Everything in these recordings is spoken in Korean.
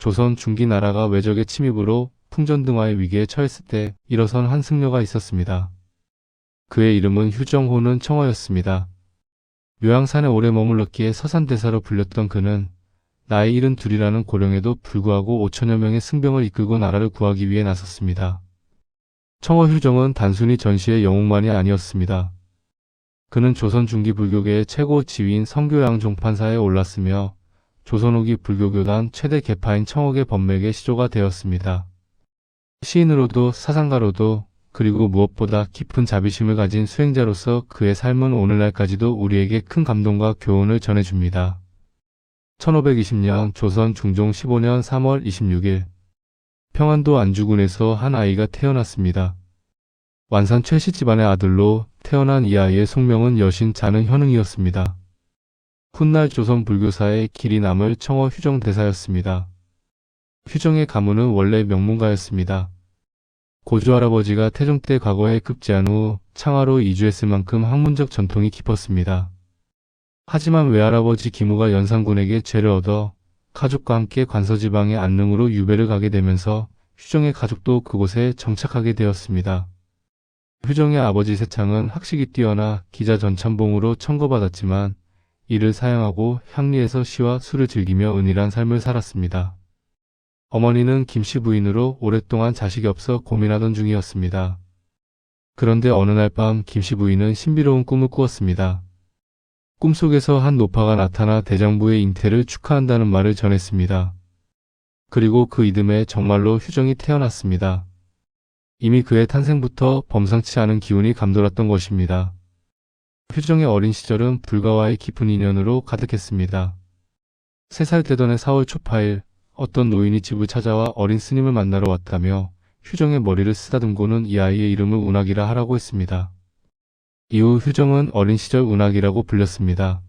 조선 중기 나라가 외적의 침입으로 풍전등화의 위기에 처했을 때 일어선 한 승려가 있었습니다. 그의 이름은 휴정호는 청어였습니다. 묘양산에 오래 머물렀기에 서산대사로 불렸던 그는 나이 72이라는 고령에도 불구하고 5천여 명의 승병을 이끌고 나라를 구하기 위해 나섰습니다. 청어 휴정은 단순히 전시의 영웅만이 아니었습니다. 그는 조선 중기 불교계의 최고 지위인 성교양 종판사에 올랐으며 조선 후기 불교교단 최대 계파인 청옥의 법맥의 시조가 되었습니다. 시인으로도 사상가로도 그리고 무엇보다 깊은 자비심을 가진 수행자로서 그의 삶은 오늘날까지도 우리에게 큰 감동과 교훈을 전해줍니다. 1520년 조선 중종 15년 3월 26일 평안도 안주군에서 한 아이가 태어났습니다. 완산 최씨 집안의 아들로 태어난 이 아이의 속명은 여신 자는 현흥이었습니다. 훗날 조선 불교사의 길이 남을 청어 휴정 대사였습니다. 휴정의 가문은 원래 명문가였습니다. 고조할아버지가 태종 때 과거에 급제한 후 창하로 이주했을 만큼 학문적 전통이 깊었습니다. 하지만 외할아버지 기무가 연산군에게 죄를 얻어 가족과 함께 관서지방의 안릉으로 유배를 가게 되면서 휴정의 가족도 그곳에 정착하게 되었습니다. 휴정의 아버지 세창은 학식이 뛰어나 기자 전참봉으로 천거받았지만 이를 사양하고 향리에서 시와 술을 즐기며 은일한 삶을 살았습니다. 어머니는 김씨 부인으로 오랫동안 자식이 없어 고민하던 중이었습니다. 그런데 어느 날 밤 김씨 부인은 신비로운 꿈을 꾸었습니다. 꿈속에서 한 노파가 나타나 대장부의 잉태를 축하한다는 말을 전했습니다. 그리고 그 이듬해 정말로 휴정이 태어났습니다. 이미 그의 탄생부터 범상치 않은 기운이 감돌았던 것입니다. 휴정의 어린 시절은 불가와의 깊은 인연으로 가득했습니다. 3살 되던 해 4월 초파일 어떤 노인이 집을 찾아와 어린 스님을 만나러 왔다며 휴정의 머리를 쓰다듬고는 이 아이의 이름을 운학이라 하라고 했습니다. 이후 휴정은 어린 시절 운학이라고 불렸습니다.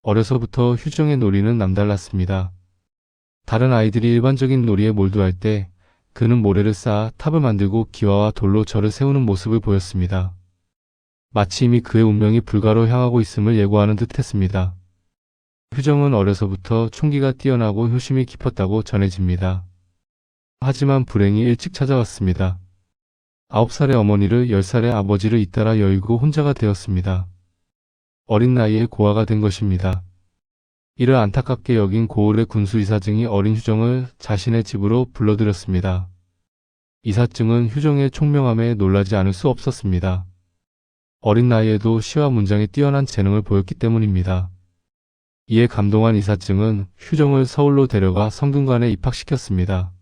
어려서부터 휴정의 놀이는 남달랐습니다. 다른 아이들이 일반적인 놀이에 몰두할 때 그는 모래를 쌓아 탑을 만들고 기와와 돌로 절을 세우는 모습을 보였습니다. 마치 이미 그의 운명이 불가로 향하고 있음을 예고하는 듯 했습니다. 휴정은 어려서부터 총기가 뛰어나고 효심이 깊었다고 전해집니다. 하지만 불행이 일찍 찾아왔습니다. 9살의 어머니를 10살의 아버지를 잇따라 여의고 혼자가 되었습니다. 어린 나이에 고아가 된 것입니다. 이를 안타깝게 여긴 고을의 군수 이사증이 어린 휴정을 자신의 집으로 불러들였습니다. 이사증은 휴정의 총명함에 놀라지 않을 수 없었습니다. 어린 나이에도 시와 문장에 뛰어난 재능을 보였기 때문입니다. 이에 감동한 이사증은 휴정을 서울로 데려가 성균관에 입학시켰습니다.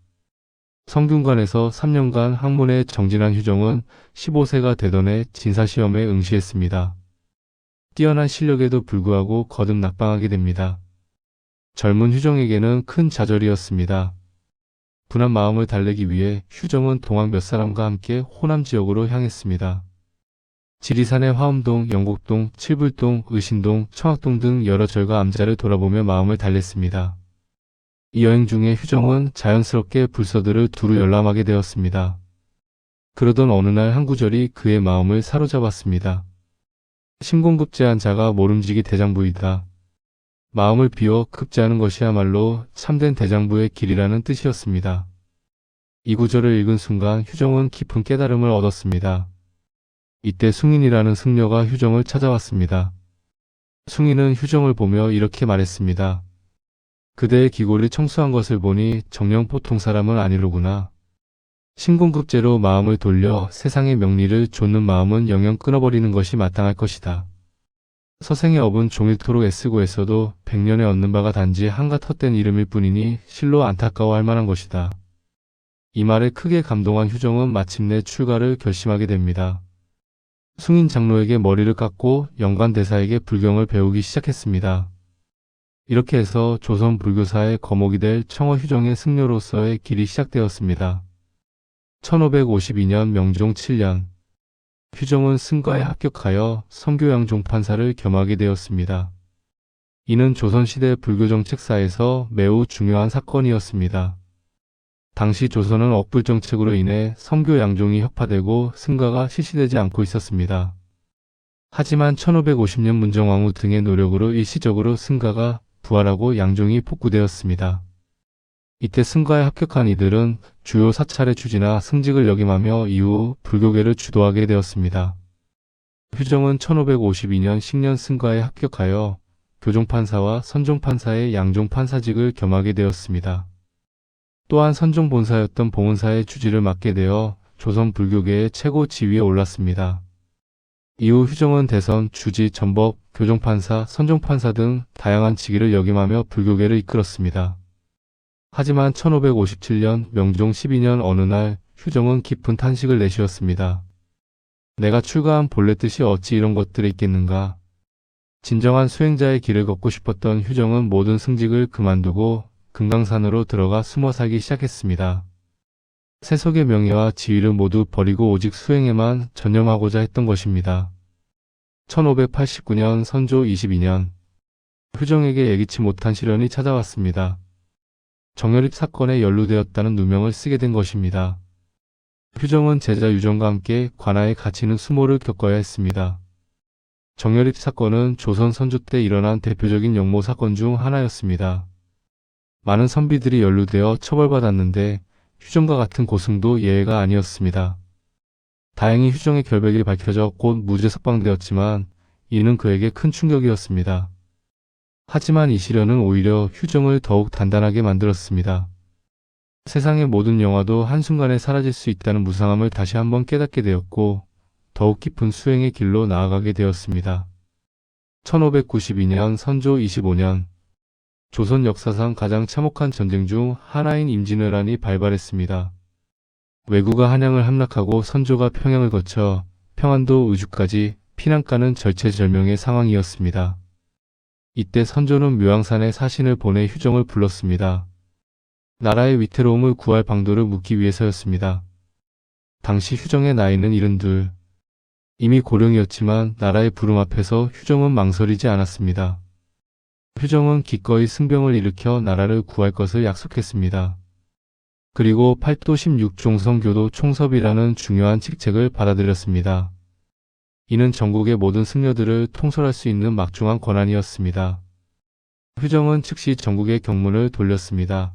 성균관에서 3년간 학문에 정진한 휴정은 15세가 되던 해 진사시험에 응시했습니다. 뛰어난 실력에도 불구하고 거듭 낙방하게 됩니다. 젊은 휴정에게는 큰 좌절이었습니다. 분한 마음을 달래기 위해 휴정은 동학 몇 사람과 함께 호남 지역으로 향했습니다. 지리산의 화엄동, 영곡동, 칠불동, 의신동, 청학동 등 여러 절과 암자를 돌아보며 마음을 달랬습니다. 이 여행 중에 휴정은 자연스럽게 불서들을 두루 열람하게 되었습니다. 그러던 어느 날 한 구절이 그의 마음을 사로잡았습니다. 신공급제한 자가 모름지기 대장부이다. 마음을 비워 급제하는 것이야말로 참된 대장부의 길이라는 뜻이었습니다. 이 구절을 읽은 순간 휴정은 깊은 깨달음을 얻었습니다. 이때 숭인이라는 승려가 휴정을 찾아왔습니다. 숭인은 휴정을 보며 이렇게 말했습니다. 그대의 기골이 청소한 것을 보니 정녕 보통 사람은 아니로구나. 신공급제로 마음을 돌려 세상의 명리를 좇는 마음은 영영 끊어버리는 것이 마땅할 것이다. 서생의 업은 종일토록 애쓰고 애써도 100년에 얻는 바가 단지 한갓 헛된 이름일 뿐이니 실로 안타까워할 만한 것이다. 이 말에 크게 감동한 휴정은 마침내 출가를 결심하게 됩니다. 숭인 장로에게 머리를 깎고 영관대사에게 불경을 배우기 시작했습니다. 이렇게 해서 조선 불교사의 거목이 될 청어 휴정의 승려로서의 길이 시작되었습니다. 1552년 명종 7년 휴정은 승과에 합격하여 성교양 종판사를 겸하게 되었습니다. 이는 조선시대 불교정책사에서 매우 중요한 사건이었습니다. 당시 조선은 억불정책으로 인해 성교 양종이 혁파되고 승가가 실시되지 않고 있었습니다. 하지만 1550년 문정왕후 등의 노력으로 일시적으로 승가가 부활하고 양종이 복구되었습니다. 이때 승가에 합격한 이들은 주요 사찰의 주지나 승직을 역임하며 이후 불교계를 주도하게 되었습니다. 휴정은 1552년 식년 승가에 합격하여 교종판사와 선종판사의 양종판사직을 겸하게 되었습니다. 또한 선종본사였던 봉은사의 주지를 맡게 되어 조선 불교계의 최고 지위에 올랐습니다. 이후 휴정은 대선, 주지, 전법, 교종판사, 선종판사 등 다양한 직위를 역임하며 불교계를 이끌었습니다. 하지만 1557년 명종 12년 어느 날 휴정은 깊은 탄식을 내쉬었습니다. 내가 출가한 본래 뜻이 어찌 이런 것들에 있겠는가. 진정한 수행자의 길을 걷고 싶었던 휴정은 모든 승직을 그만두고 금강산으로 들어가 숨어 살기 시작했습니다. 세속의 명예와 지위를 모두 버리고 오직 수행에만 전념하고자 했던 것입니다. 1589년 선조 22년 휴정에게 예기치 못한 시련이 찾아왔습니다. 정열입 사건에 연루되었다는 누명을 쓰게 된 것입니다. 휴정은 제자 유정과 함께 관아에 갇히는 수모를 겪어야 했습니다. 정열입 사건은 조선 선조 때 일어난 대표적인 역모 사건 중 하나였습니다. 많은 선비들이 연루되어 처벌받았는데 휴정과 같은 고승도 예외가 아니었습니다. 다행히 휴정의 결백이 밝혀져 곧 무죄 석방되었지만 이는 그에게 큰 충격이었습니다. 하지만 이 시련은 오히려 휴정을 더욱 단단하게 만들었습니다. 세상의 모든 영화도 한순간에 사라질 수 있다는 무상함을 다시 한번 깨닫게 되었고 더욱 깊은 수행의 길로 나아가게 되었습니다. 1592년 선조 25년 조선 역사상 가장 참혹한 전쟁 중 하나인 임진왜란이 발발했습니다. 왜구가 한양을 함락하고 선조가 평양을 거쳐 평안도 의주까지 피난가는 절체절명의 상황이었습니다. 이때 선조는 묘양산에 사신을 보내 휴정을 불렀습니다. 나라의 위태로움을 구할 방도를 묻기 위해서였습니다. 당시 휴정의 나이는 72. 이미 고령이었지만 나라의 부름 앞에서 휴정은 망설이지 않았습니다. 휴정은 기꺼이 승병을 일으켜 나라를 구할 것을 약속했습니다. 그리고 8도 16종성교도 총섭이라는 중요한 직책을 받아들였습니다. 이는 전국의 모든 승려들을 통솔할 수 있는 막중한 권한이었습니다. 휴정은 즉시 전국의 경문을 돌렸습니다.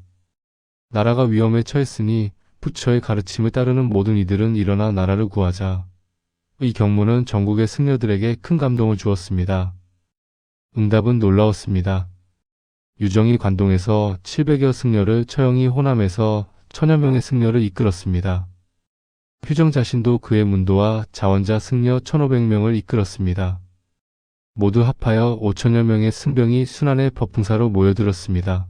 나라가 위험에 처했으니 부처의 가르침을 따르는 모든 이들은 일어나 나라를 구하자. 이 경문은 전국의 승려들에게 큰 감동을 주었습니다. 응답은 놀라웠습니다. 유정이 관동에서 700여 승려를, 처형이 호남에서 1000여 명의 승려를 이끌었습니다. 휴정 자신도 그의 문도와 자원자 승려 1500명을 이끌었습니다. 모두 합하여 5000여 명의 승병이 순안의 법흥사로 모여들었습니다.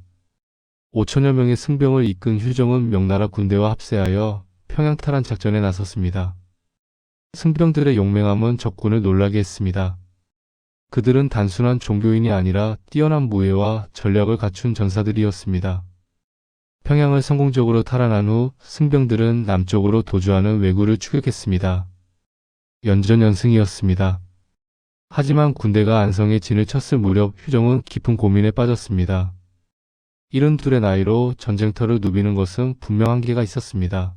5000여 명의 승병을 이끈 휴정은 명나라 군대와 합세하여 평양 탈환 작전에 나섰습니다. 승병들의 용맹함은 적군을 놀라게 했습니다. 그들은 단순한 종교인이 아니라 뛰어난 무예와 전략을 갖춘 전사들이었습니다. 평양을 성공적으로 탈환한 후 승병들은 남쪽으로 도주하는 왜구를 추격했습니다. 연전연승이었습니다. 하지만 군대가 안성에 진을 쳤을 무렵 휴정은 깊은 고민에 빠졌습니다. 72의 나이로 전쟁터를 누비는 것은 분명 한계가 있었습니다.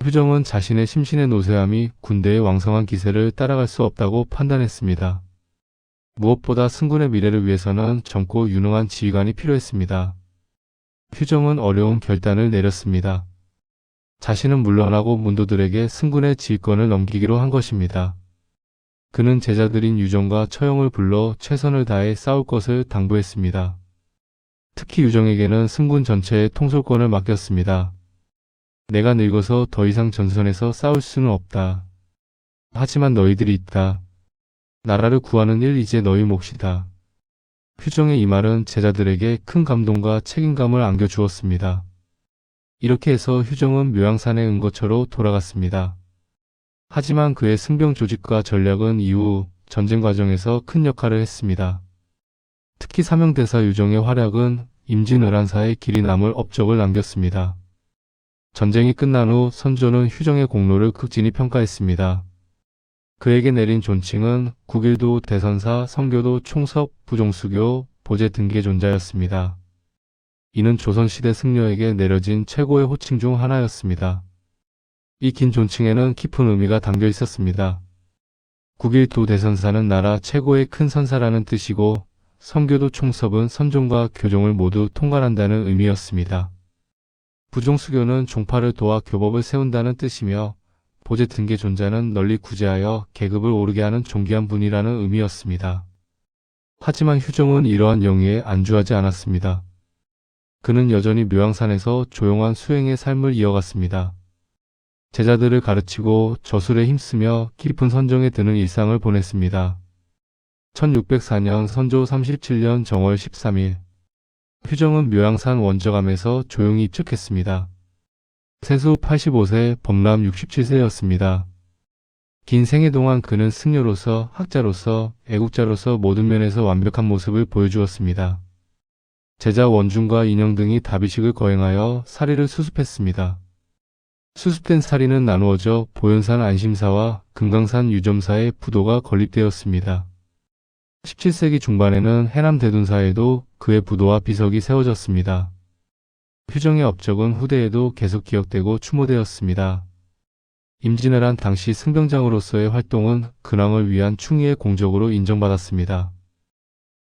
휴정은 자신의 심신의 노쇠함이 군대의 왕성한 기세를 따라갈 수 없다고 판단했습니다. 무엇보다 승군의 미래를 위해서는 젊고 유능한 지휘관이 필요했습니다. 휴정은 어려운 결단을 내렸습니다. 자신은 물러나고 문도들에게 승군의 지휘권을 넘기기로 한 것입니다. 그는 제자들인 유정과 처용을 불러 최선을 다해 싸울 것을 당부했습니다. 특히 유정에게는 승군 전체의 통솔권을 맡겼습니다. 내가 늙어서 더 이상 전선에서 싸울 수는 없다. 하지만 너희들이 있다. 나라를 구하는 일 이제 너희 몫이다. 휴정의 이 말은 제자들에게 큰 감동과 책임감을 안겨주었습니다. 이렇게 해서 휴정은 묘양산의 은거처로 돌아갔습니다. 하지만 그의 승병 조직과 전략은 이후 전쟁 과정에서 큰 역할을 했습니다. 특히 사명대사 유정의 활약은 임진왜란사의 길이 남을 업적을 남겼습니다. 전쟁이 끝난 후 선조는 휴정의 공로를 극진히 평가했습니다. 그에게 내린 존칭은 국일도 대선사, 성교도 총섭, 부종수교, 보제 등계존자였습니다. 이는 조선시대 승려에게 내려진 최고의 호칭 중 하나였습니다. 이 긴 존칭에는 깊은 의미가 담겨 있었습니다. 국일도 대선사는 나라 최고의 큰 선사라는 뜻이고 성교도 총섭은 선종과 교종을 모두 통괄한다는 의미였습니다. 부종수교는 종파를 도와 교법을 세운다는 뜻이며 보제 등계 존자는 널리 구제하여 계급을 오르게 하는 존귀한 분이라는 의미였습니다. 하지만 휴정은 이러한 영위에 안주하지 않았습니다. 그는 여전히 묘양산에서 조용한 수행의 삶을 이어갔습니다. 제자들을 가르치고 저술에 힘쓰며 깊은 선정에 드는 일상을 보냈습니다. 1604년 선조 37년 정월 13일 휴정은 묘양산 원저감에서 조용히 입축했습니다. 세수 85세, 법람 67세였습니다. 긴 생애 동안 그는 승려로서, 학자로서, 애국자로서 모든 면에서 완벽한 모습을 보여주었습니다. 제자 원중과 인형 등이 다비식을 거행하여 사리를 수습했습니다. 수습된 사리는 나누어져 보현산 안심사와 금강산 유점사의 부도가 건립되었습니다. 17세기 중반에는 해남 대둔사에도 그의 부도와 비석이 세워졌습니다. 휴정의 업적은 후대에도 계속 기억되고 추모되었습니다. 임진왜란 당시 승병장으로서의 활동은 근황을 위한 충의의 공적으로 인정받았습니다.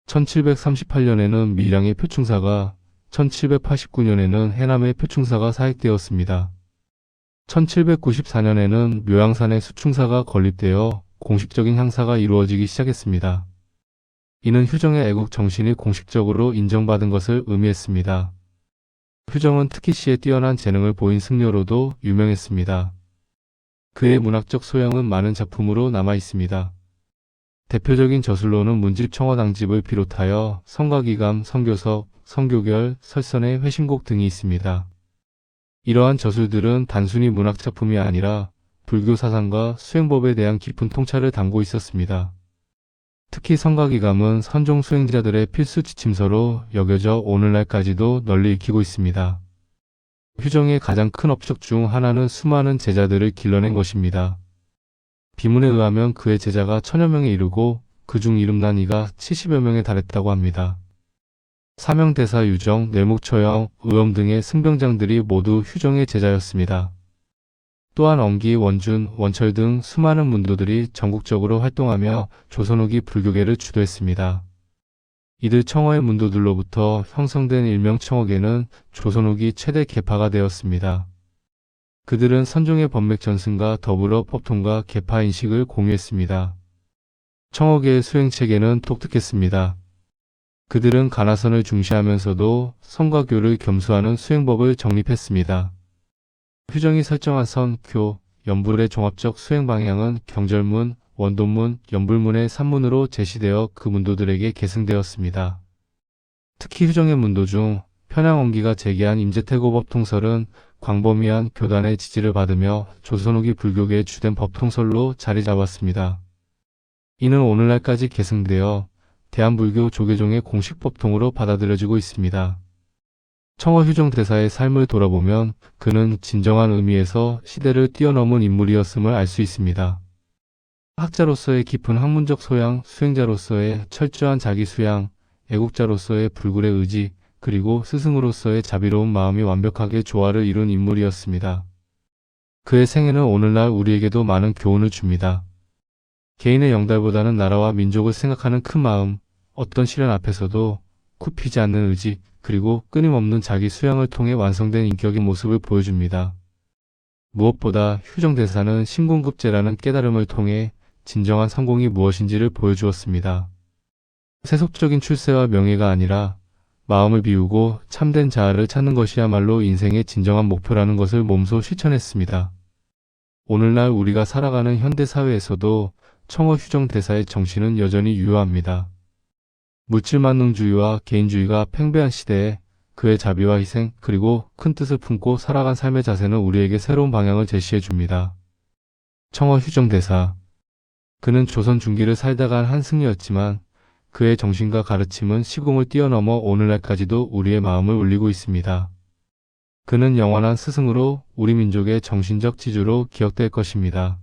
1738년에는 밀양의 표충사가, 1789년에는 해남의 표충사가 사익되었습니다. 1794년에는 묘양산의 수충사가 건립되어 공식적인 향사가 이루어지기 시작했습니다. 이는 휴정의 애국 정신이 공식적으로 인정받은 것을 의미했습니다. 휴정은 특히 시에 뛰어난 재능을 보인 승려로도 유명했습니다. 그의 문학적 소양은 많은 작품으로 남아 있습니다. 대표적인 저술로는 문집 청어당집을 비롯하여 성가기감, 성교석, 성교결, 설선의 회신곡 등이 있습니다. 이러한 저술들은 단순히 문학작품이 아니라 불교 사상과 수행법에 대한 깊은 통찰을 담고 있었습니다. 특히 성가기감은 선종 수행자들의 필수 지침서로 여겨져 오늘날까지도 널리 읽히고 있습니다. 휴정의 가장 큰 업적 중 하나는 수많은 제자들을 길러낸 것입니다. 비문에 의하면 그의 제자가 1000여 명에 이르고 그중 이름난 이가 70여 명에 달했다고 합니다. 사명대사 유정, 뇌목처형, 의엄 등의 승병장들이 모두 휴정의 제자였습니다. 또한 엄기, 원준, 원철 등 수많은 문도들이 전국적으로 활동하며 조선 후기 불교계를 주도했습니다. 이들 청어의 문도들로부터 형성된 일명 청어계는 조선 후기 최대 계파가 되었습니다. 그들은 선종의 법맥 전승과 더불어 법통과 계파 인식을 공유했습니다. 청어계의 수행체계는 독특했습니다. 그들은 가나선을 중시하면서도 선과 교를 겸수하는 수행법을 정립했습니다. 휴정이 설정한 선, 교, 연불의 종합적 수행 방향은 경절문, 원돈문, 연불문의 3문으로 제시되어 그 문도들에게 계승되었습니다. 특히 휴정의 문도 중 편향원기가 제기한 임재태고 법통설은 광범위한 교단의 지지를 받으며 조선 후기 불교계의 주된 법통설로 자리 잡았습니다. 이는 오늘날까지 계승되어 대한불교 조계종의 공식 법통으로 받아들여지고 있습니다. 청어 휴정 대사의 삶을 돌아보면 그는 진정한 의미에서 시대를 뛰어넘은 인물이었음을 알 수 있습니다. 학자로서의 깊은 학문적 소양, 수행자로서의 철저한 자기 수양, 애국자로서의 불굴의 의지, 그리고 스승으로서의 자비로운 마음이 완벽하게 조화를 이룬 인물이었습니다. 그의 생애는 오늘날 우리에게도 많은 교훈을 줍니다. 개인의 영달보다는 나라와 민족을 생각하는 큰 마음, 어떤 시련 앞에서도 굽히지 않는 의지, 그리고 끊임없는 자기 수양을 통해 완성된 인격의 모습을 보여줍니다. 무엇보다 휴정대사는 신공급제라는 깨달음을 통해 진정한 성공이 무엇인지를 보여주었습니다. 세속적인 출세와 명예가 아니라 마음을 비우고 참된 자아를 찾는 것이야말로 인생의 진정한 목표라는 것을 몸소 실천했습니다. 오늘날 우리가 살아가는 현대사회에서도 청어 휴정대사의 정신은 여전히 유효합니다. 물질만능주의와 개인주의가 팽배한 시대에 그의 자비와 희생 그리고 큰 뜻을 품고 살아간 삶의 자세는 우리에게 새로운 방향을 제시해 줍니다. 청어 휴정대사. 그는 조선 중기를 살다간 한 승려였지만 그의 정신과 가르침은 시공을 뛰어넘어 오늘날까지도 우리의 마음을 울리고 있습니다. 그는 영원한 스승으로 우리 민족의 정신적 지주로 기억될 것입니다.